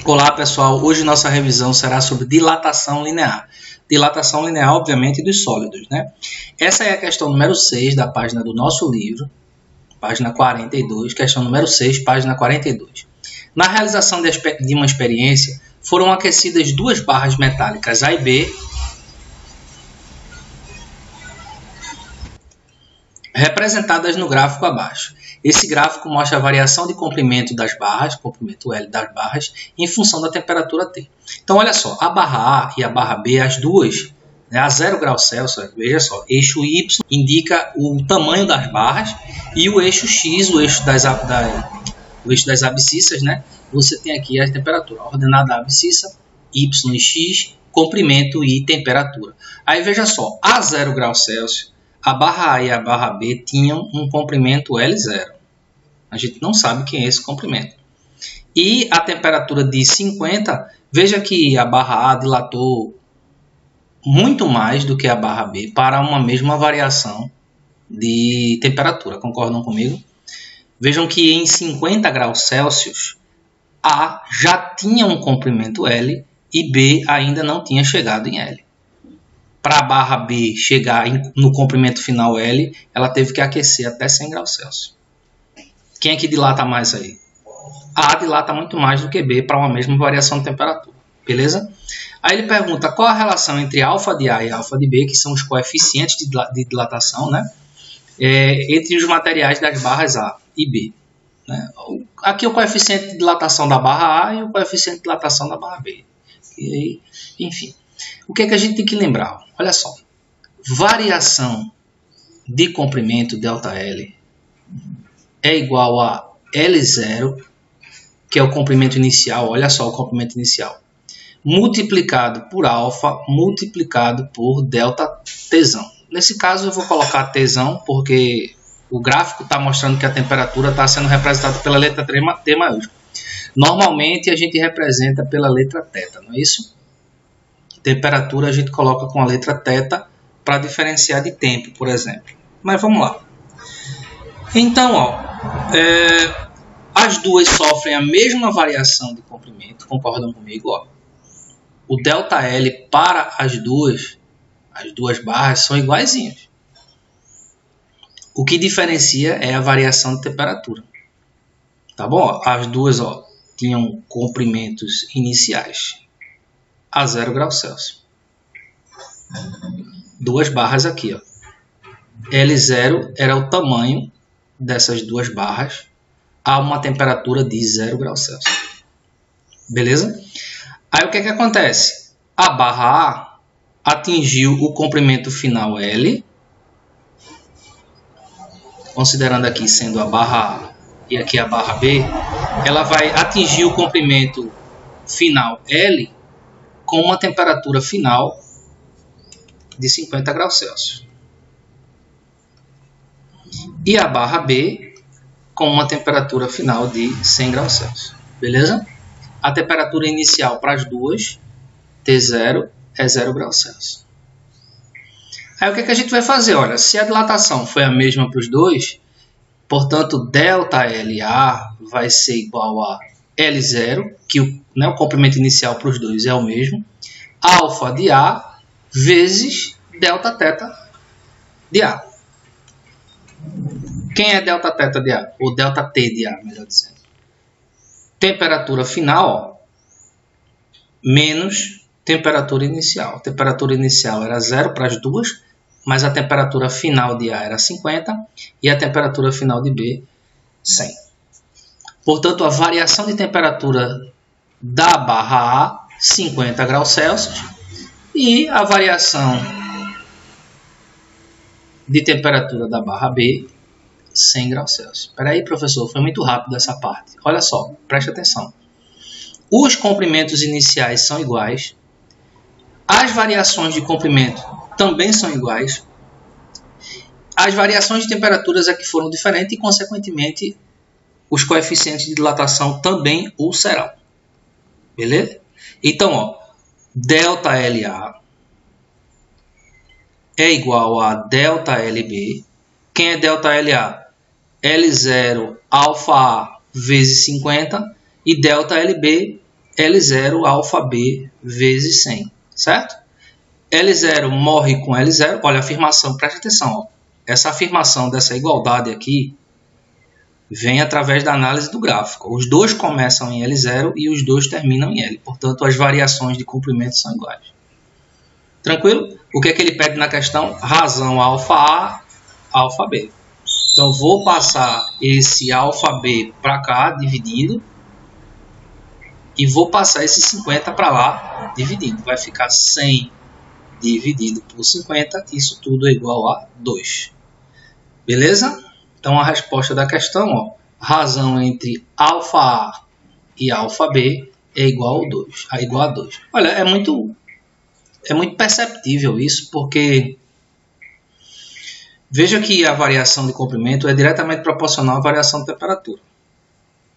Olá pessoal, hoje nossa revisão será sobre dilatação linear. Dilatação linear, obviamente, dos sólidos, né? Essa é a questão número 6 da página do nosso livro, página 42, questão número 6, página 42. Na realização de uma experiência, foram aquecidas duas barras metálicas A e B, representadas no gráfico abaixo. Esse gráfico mostra a variação de comprimento das barras, comprimento L das barras, em função da temperatura T. Então, olha só, a barra A e a barra B, as duas, né, a 0 graus Celsius, veja só, eixo Y indica o tamanho das barras e o eixo X, o eixo das abscissas, né, você tem aqui a temperatura, a ordenada abscissa, Y e X, comprimento e temperatura. Aí veja só, a 0 graus Celsius, a barra A e a barra B tinham um comprimento L0. A gente não sabe quem é esse comprimento. E a temperatura de 50, veja que a barra A dilatou muito mais do que a barra B para uma mesma variação de temperatura. Concordam comigo? Vejam que em 50 graus Celsius, A já tinha um comprimento L e B ainda não tinha chegado em L. Para a barra B chegar no comprimento final L, ela teve que aquecer até 100 graus Celsius. Quem é que dilata mais aí? A dilata muito mais do que B para uma mesma variação de temperatura. Beleza? Aí ele pergunta qual a relação entre alfa de A e alfa de B, que são os coeficientes de dilatação, né? Entre os materiais das barras A e B. Né? Aqui o coeficiente de dilatação da barra A e o coeficiente de dilatação da barra B. E, enfim. O que é que a gente tem que lembrar? Olha só, variação de comprimento ΔL é igual a L0, que é o comprimento inicial, olha só o comprimento inicial, multiplicado por alfa, multiplicado por ΔTzão. Nesse caso eu vou colocar Tzão, porque o gráfico está mostrando que a temperatura está sendo representada pela letra T maiúscula. Normalmente a gente representa pela letra θ, não é isso? Temperatura a gente coloca com a letra θ para diferenciar de tempo, por exemplo. Mas vamos lá. Então, ó, as duas sofrem a mesma variação de comprimento, concordam comigo? Ó. O ΔL para as duas barras são iguaizinhos. O que diferencia é a variação de temperatura. Tá bom? As duas tinham comprimentos iniciais a 0 graus Celsius. Duas barras aqui, ó. L0 era o tamanho dessas duas barras a uma temperatura de 0 graus Celsius. Beleza? Aí o que é que acontece? A barra A atingiu o comprimento final L, considerando aqui sendo a barra A e aqui a barra B, ela vai atingir o comprimento final L com uma temperatura final de 50 graus Celsius. E a barra B com uma temperatura final de 100 graus Celsius. Beleza? A temperatura inicial para as duas, T0, é 0 graus Celsius. Aí o que é que a gente vai fazer? Olha, se a dilatação foi a mesma para os dois, portanto, ΔLA vai ser igual a L0, que o comprimento inicial para os dois é o mesmo, alfa de A vezes Δθ de A. Quem é Δθ de A? Ou ΔT de A, melhor dizendo. Temperatura final menos temperatura inicial. A temperatura inicial era 0 para as duas, mas a temperatura final de A era 50 e a temperatura final de B 100. Portanto, a variação de temperatura da barra A, 50 graus Celsius, e a variação de temperatura da barra B, 100 graus Celsius. Espera aí, professor, foi muito rápido essa parte. Olha só, preste atenção. Os comprimentos iniciais são iguais, as variações de comprimento também são iguais, as variações de temperaturas é que foram diferentes e, consequentemente, os coeficientes de dilatação também o serão. Beleza? Então, ó, ΔLA é igual a ΔLB. Quem é ΔLA? L0 alfa A vezes 50 e ΔLB L0 alfa B vezes 100, certo? L0 morre com L0. Olha a afirmação, preste atenção. Ó. Essa afirmação dessa igualdade aqui vem através da análise do gráfico. Os dois começam em L0 e os dois terminam em L. Portanto, as variações de comprimento são iguais. Tranquilo? O que é que ele pede na questão? Razão alfa A, alfa B. Então, vou passar esse alfa B para cá, dividindo. E vou passar esse 50 para lá, dividindo. Vai ficar 100 dividido por 50. Isso tudo é igual a 2. Beleza? Então, a resposta da questão, ó, razão entre alfa A e alfa B é igual a 2. Olha, é muito perceptível isso, porque veja que a variação de comprimento é diretamente proporcional à variação de temperatura.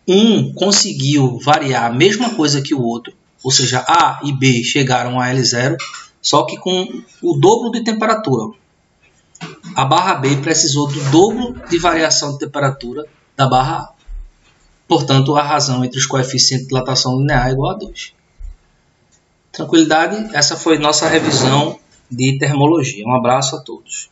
Um conseguiu variar a mesma coisa que o outro, ou seja, A e B chegaram a L0, só que com o dobro de temperatura. A barra B precisou do dobro de variação de temperatura da barra A. Portanto, a razão entre os coeficientes de dilatação linear é igual a 2. Tranquilidade? Essa foi nossa revisão de termologia. Um abraço a todos.